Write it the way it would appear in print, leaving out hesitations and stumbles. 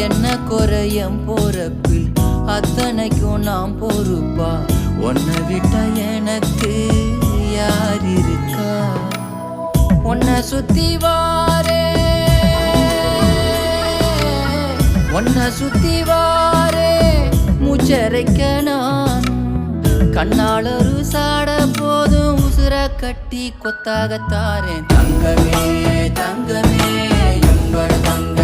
என்ன குறையம் போறப்பில் அத்தனைக்கும் நாம் பொறுப்பா உன்னை விட்ட எனக்கு யார் இருக்கா உன்னை சுத்தி வாரே மூச்சரைக்க நான் கண்ணாளரு சாட போதும் உசுர கட்டி கொத்தாகத்தாரேன் தங்கமே தங்கமே எங்கட தங்க